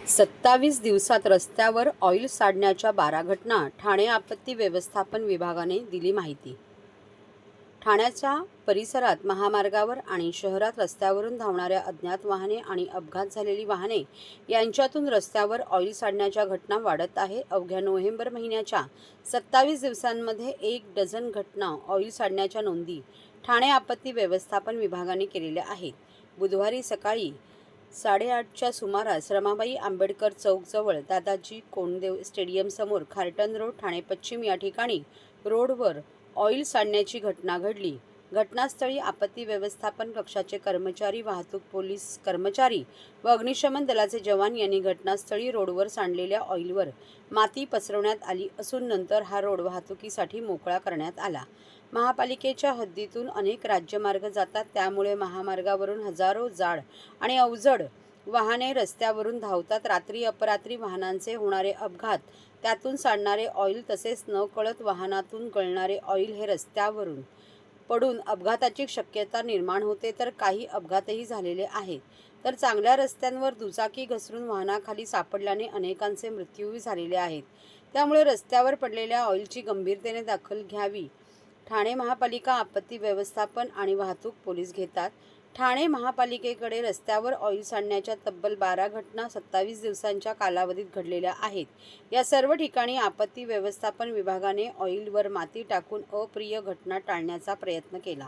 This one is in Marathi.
27 दिवसात रस्त्यावर ऑइल सांडण्याच्या 12 घटना. ठाणे आपत्ती व्यवस्थापन विभागाने दिली माहिती. ठाण्याच्या परिसरात महामार्गावर आणि शहरात रस्त्यावरून धावणाऱ्या अज्ञात वाहने आणि अपघात झालेली वाहने यांच्यातून रस्त्यावर ऑइल सांडण्याच्या घटना वाढत आहे. अवघ्या नोव्हेंबर महिन्याच्या 27 दिवसांमध्ये 1 डझन घटना ऑइल सांडण्याच्या नोंदी ठाणे आपत्ती व्यवस्थापन विभागाने केलेल्या आहेत. बुधवारी सकाळी 8:30च्या सुमारास रमाबाई आंबेडकर चौकजवळ दादाजी कोंडदेव स्टेडियमसमोर खार्टन रोड ठाणे पश्चिम या ठिकाणी रोडवर ऑइल सांडण्याची घटना घडली. घटनास्थळी आपत्ती व्यवस्थापन कक्षाचे कर्मचारी, वाहतूक पोलीस कर्मचारी व अग्निशमन दलाचे जवान यांनी घटनास्थळी रोडवर सांडलेल्या ऑइलवर माती पसरवण्यात आली असून नंतर हा रोड वाहतुकीसाठी मोकळा करण्यात आला. महापालिकेच्या हद्दीतून अनेक राज्यमार्ग जातात, त्यामुळे महामार्गावरून हजारो जाड आणि अवजड वाहने रस्त्यावरून धावतात. रात्री अपरात्री वाहनांचे होणारे अपघात, त्यातून सांडणारे ऑइल तसेच नकळत वाहनातून गळणारे ऑइल हे रस्त्यावरून पडून अपघाताची शक्यता निर्माण होते. तर काही अपघातही झालेले आहेत. तर चांगल्या रस्त्यांवर दुचाकी घसरून वाहनाखाली सापडल्याने अनेकांचे मृत्यूही झालेले आहेत. त्यामुळे रस्त्यावर पडलेल्या ऑइलची गंभीरतेने दखल घ्यावी. ठाणे महापालिका आपत्ती व्यवस्थापन आणि वाहतूक पोलीस घेतात. ठाणे महापालिकेकडे रस्त्यावर ऑइल सांडण्याच्या तब्बल 12 घटना 27 दिवसांच्या कालावधीत घडलेल्या आहेत. या सर्व ठिकाणी आपत्ती व्यवस्थापन विभागाने ऑइलवर माती टाकून अप्रिय घटना टाळण्याचा प्रयत्न केला.